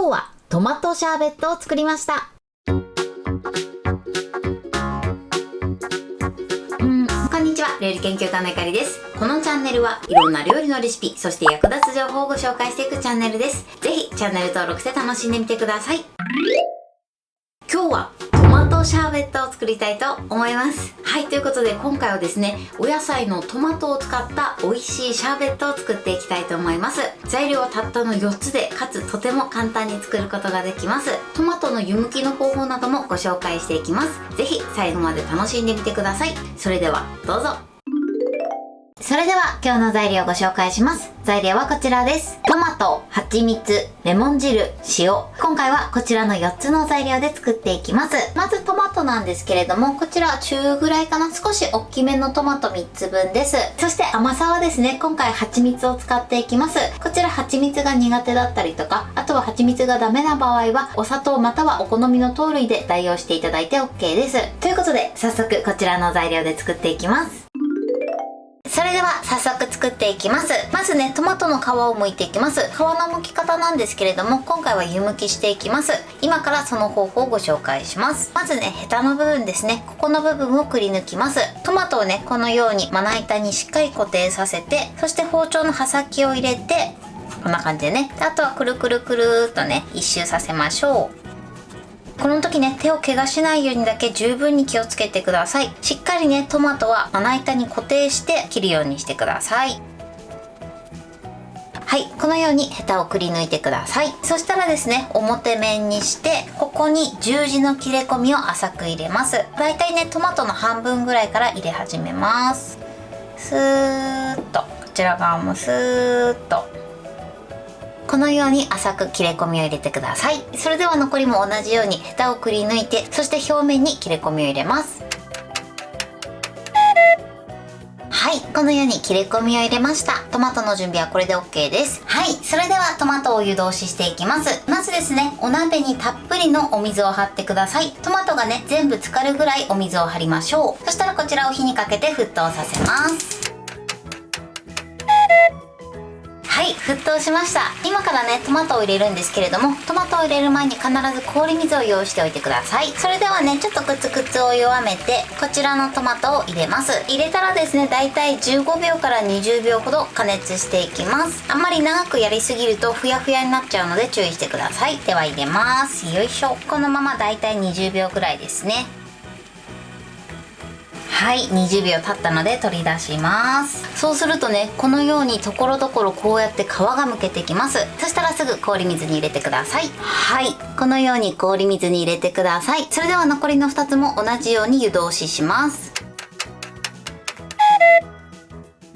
今日はトマトシャーベットを作りました。こんにちは、料理研究家のゆかりです。このチャンネルはいろんな料理のレシピ、そして役立つ情報をご紹介していくチャンネルです。ぜひチャンネル登録して楽しんでみてください。今日はトマトシャーベットを作りたいと思います。はい、ということで今回はですね、お野菜のトマトを使った美味しいシャーベットを作っていきたいと思います。材料はたったの4つで、かつとても簡単に作ることができます。トマトの湯むきの方法などもご紹介していきます。ぜひ最後まで楽しんでみてください。それではどうぞ。それでは今日の材料をご紹介します。材料はこちらです。トマト、蜂蜜、レモン汁、塩。今回はこちらの4つの材料で作っていきます。まずトマトなんですけれども、こちら中ぐらいかな、少し大きめのトマト3つ分です。そして甘さはですね、今回蜂蜜を使っていきます。こちら蜂蜜が苦手だったりとか、あとは蜂蜜がダメな場合はお砂糖またはお好みの糖類で代用していただいて OK です。ということで早速こちらの材料で作っていきます。それでは早速作っていきます。まずね、トマトの皮を剥いていきます。皮の剥き方なんですけれども、今回は湯むきしていきます。今からその方法をご紹介します。まずね、ヘタの部分ですね、ここの部分をくり抜きます。トマトをね、このようにまな板にしっかり固定させて、そして包丁の刃先を入れてこんな感じでね、あとはくるくるくるっとね、一周させましょう。この時ね、手を怪我しないようにだけ十分に気をつけてください。しっかりね、トマトはまな板に固定して切るようにしてください。はい、このようにヘタをくり抜いてください。そしたらですね、表面にしてここに十字の切れ込みを浅く入れます。だいたいね、トマトの半分ぐらいから入れ始めます。スーッと、こちら側もスーッと、このように浅く切れ込みを入れてください。それでは残りも同じようにヘタをくり抜いて、そして表面に切れ込みを入れます。はい、このように切れ込みを入れました。トマトの準備はこれで OK です。はい、それではトマトを湯通ししていきます。まずですね、お鍋にたっぷりのお水を張ってください。トマトがね、全部浸かるぐらいお水を張りましょう。そしたらこちらを火にかけて沸騰させます。はい、沸騰しました。今からね、トマトを入れるんですけれども、トマトを入れる前に必ず氷水を用意しておいてください。それではね、ちょっとクツクツを弱めて、こちらのトマトを入れます。入れたらですね、だいたい15秒から20秒ほど加熱していきます。あんまり長くやりすぎるとふやふやになっちゃうので注意してください。では入れます。よいしょ。このままだいたい20秒ぐらいですね。はい、20秒経ったので取り出します。そうするとね、このようにところどころこうやって皮がむけてきます。そしたらすぐ氷水に入れてください。はい、このように氷水に入れてください。それでは残りの2つも同じように湯通しします。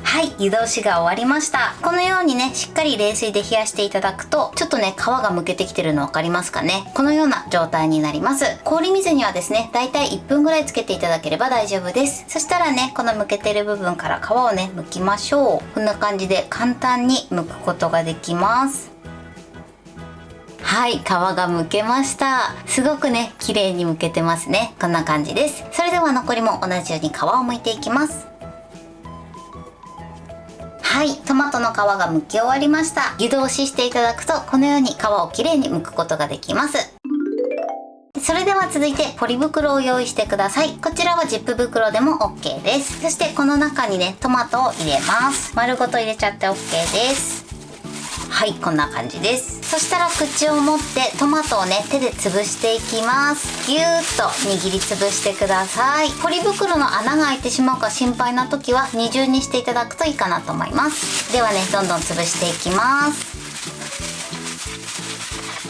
はい、湯通しが終わりました。このようにね、しっかり冷水で冷やしていただくと、ちょっとね、皮がむけてきてるの分かりますかね。このような状態になります。氷水にはですね、だいたい1分ぐらいつけていただければ大丈夫です。そしたらね、このむけてる部分から皮をね、剥きましょう。こんな感じで簡単に剥くことができます。はい、皮が剥けました。すごくね、綺麗に剥けてますね。こんな感じです。それでは残りも同じように皮を剥いていきます。はい、トマトの皮が剥き終わりました。湯通ししていただくと、このように皮をきれいに剥くことができます。それでは続いてポリ袋を用意してください。こちらはジップ袋でも OK です。そしてこの中にね、トマトを入れます。丸ごと入れちゃって OK です。はい、こんな感じです。そしたら口を持ってトマトをね、手で潰していきます。ぎゅーっと握りつぶしてください。ポリ袋の穴が開いてしまうか心配な時は二重にしていただくといいかなと思います。ではね、どんどん潰していきます。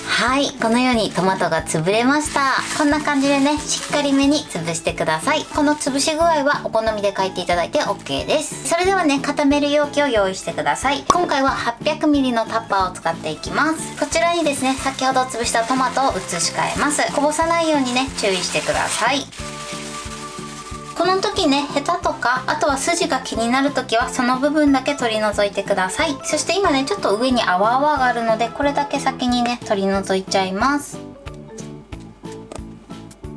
はい、このようにトマトが潰れました。こんな感じでね、しっかりめに潰してください。この潰し具合はお好みで書いていただいて OK です。それではね、固める容器を用意してください。今回は 800ml のタッパーを使っていきます。こちらにですね、先ほど潰したトマトを移し替えます。こぼさないようにね、注意してください。この時ね、ヘタとかあとは筋が気になる時はその部分だけ取り除いてください。そして今ね、ちょっと上に泡々があるので、これだけ先にね、取り除いちゃいます。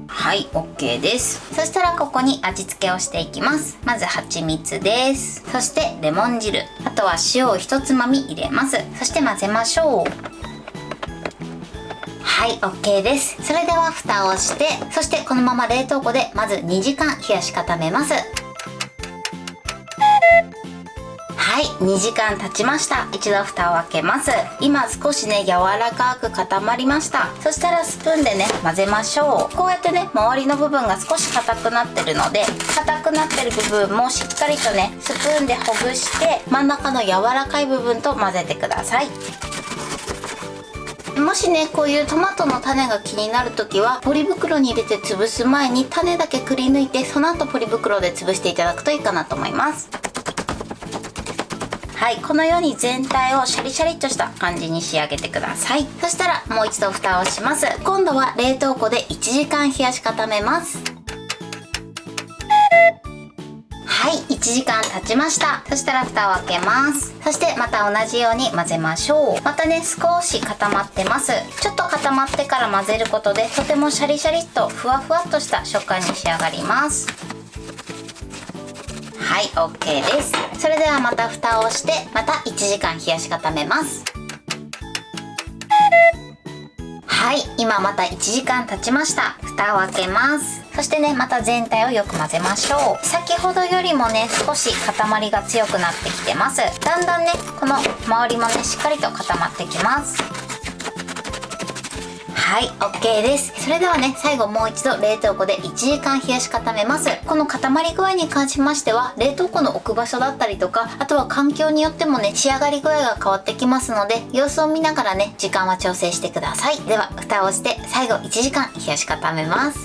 はい、 OK です。そしたらここに味付けをしていきます。まず蜂蜜です。そしてレモン汁、あとは塩を1つまみ入れます。そして混ぜましょう。はい、OK です。それでは蓋をして、そしてこのまま冷凍庫でまず2時間冷やし固めます。はい、2時間経ちました。一度蓋を開けます。今少しね、柔らかく固まりました。そしたらスプーンでね、混ぜましょう。こうやってね、周りの部分が少し硬くなってるので、硬くなってる部分もしっかりとね、スプーンでほぐして、真ん中の柔らかい部分と混ぜてください。もしね、こういうトマトの種が気になるときは、ポリ袋に入れて潰す前に種だけくり抜いて、その後ポリ袋で潰していただくといいかなと思います。はい、このように全体をシャリシャリっとした感じに仕上げてください。そしたらもう一度蓋をします。今度は冷凍庫で1時間冷やし固めます。はい、1時間経ちました。そしたら蓋を開けます。そしてまた同じように混ぜましょう。またね、少し固まってます。ちょっと固まってから混ぜることで、とてもシャリシャリっとふわふわっとした食感に仕上がります。はい、OK です。それではまた蓋をして、また1時間冷やし固めます。はい、今また1時間経ちました。蓋を開けます。そしてね、また全体をよく混ぜましょう。先ほどよりもね、少し塊が強くなってきてます。だんだんね、この周りもね、しっかりと固まってきます。はい、OK です。それではね、最後もう一度冷凍庫で1時間冷やし固めます。この固まり具合に関しましては、冷凍庫の置く場所だったりとか、あとは環境によってもね、仕上がり具合が変わってきますので、様子を見ながらね、時間は調整してください。では、蓋をして最後1時間冷やし固めます。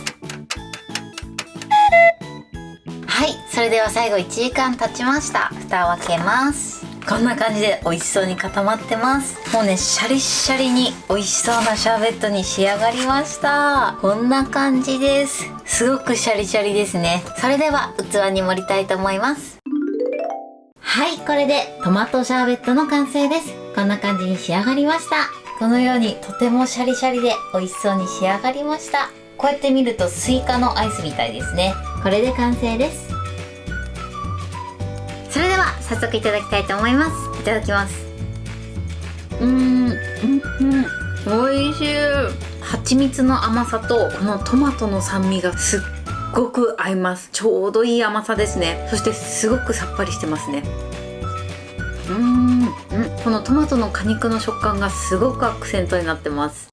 はい、それでは最後1時間経ちました。蓋を開けます。こんな感じで美味しそうに固まってます。もうね、シャリシャリに美味しそうなシャーベットに仕上がりました。こんな感じです。すごくシャリシャリですね。それでは器に盛りたいと思います。はい、これでトマトシャーベットの完成です。こんな感じに仕上がりました。このようにとてもシャリシャリで美味しそうに仕上がりました。こうやって見るとスイカのアイスみたいですね。これで完成です。それでは早速いただきたいと思います。いただきます。美味しい。蜂蜜の甘さとこのトマトの酸味がすっごく合います。ちょうどいい甘さですね。そしてすごくさっぱりしてますね。このトマトの果肉の食感がすごくアクセントになってます。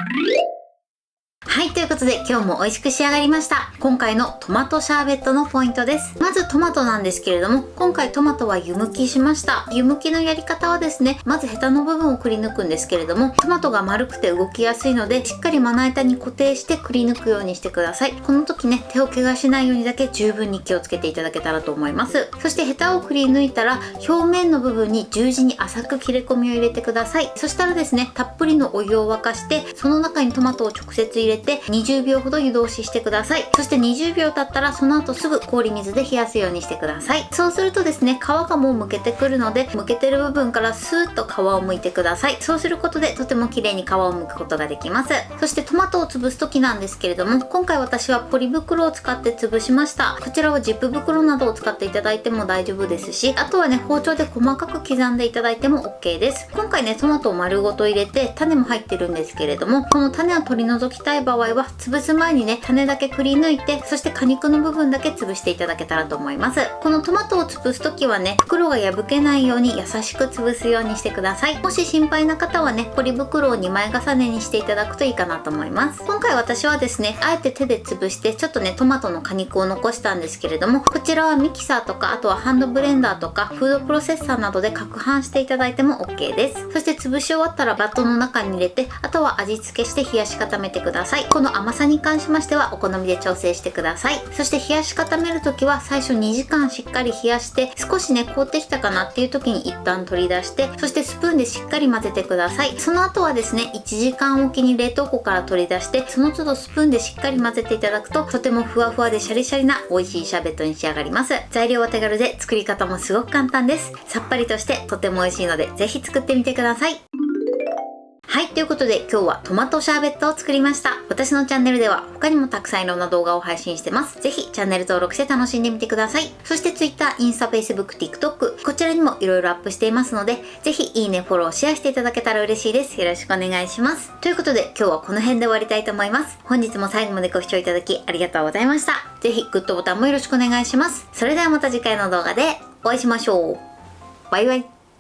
はい、ということで今日も美味しく仕上がりました。今回のトマトシャーベットのポイントです。まずトマトなんですけれども、今回トマトは湯むきしました。湯むきのやり方はですね、まずヘタの部分をくり抜くんですけれども、トマトが丸くて動きやすいので、しっかりまな板に固定してくり抜くようにしてください。この時ね、手を怪我しないようにだけ十分に気をつけていただけたらと思います。そしてヘタをくり抜いたら、表面の部分に十字に浅く切れ込みを入れてください。そしたらですね、たっぷりのお湯を沸かして、その中にトマトを直接入れて20秒ほど湯通ししてください。そして20秒経ったらその後すぐ氷水で冷やすようにしてください。そうするとですね、皮がもう剥けてくるので、剥けてる部分からスーッと皮を剥いてください。そうすることでとても綺麗に皮を剥くことができます。そしてトマトを潰す時なんですけれども、今回私はポリ袋を使って潰しました。こちらはジップ袋などを使っていただいても大丈夫ですし、あとはね、包丁で細かく刻んでいただいても OK です。今回ね、トマトを丸ごと入れて種も入ってるんですけれども、この種を取り除きたい場合は潰す前にね、種だけくり抜いて、そして果肉の部分だけ潰していただけたらと思います。このトマトを潰す時はね、袋が破けないように優しく潰すようにしてください。もし心配な方はね、ポリ袋を2枚重ねにしていただくといいかなと思います。今回私はですね、あえて手で潰してちょっとね、トマトの果肉を残したんですけれども、こちらはミキサーとか、あとはハンドブレンダーとかフードプロセッサーなどで攪拌していただいても OK です。そして潰し終わったらバットの中に入れて、あとは味付けして冷やし固めてください。この甘さに関しましてはお好みで調整してください。そして冷やし固める時は最初2時間しっかり冷やして、少しね、凍ってきたかなっていう時に一旦取り出して、そしてスプーンでしっかり混ぜてください。その後はですね、1時間おきに冷凍庫から取り出して、その都度スプーンでしっかり混ぜていただくと、とてもふわふわでシャリシャリな美味しいシャーベットに仕上がります。材料は手軽で作り方もすごく簡単です。さっぱりとしてとても美味しいので、ぜひ作ってみてください。はい、ということで今日はトマトシャーベットを作りました。私のチャンネルでは他にもたくさんいろんな動画を配信してます。ぜひチャンネル登録して楽しんでみてください。そして Twitter、インスタ、Facebook、TikTok こちらにもいろいろアップしていますので、ぜひいいね、フォロー、シェアしていただけたら嬉しいです。よろしくお願いします。ということで今日はこの辺で終わりたいと思います。本日も最後までご視聴いただきありがとうございました。ぜひグッドボタンもよろしくお願いします。それではまた次回の動画でお会いしましょう。バイバイ。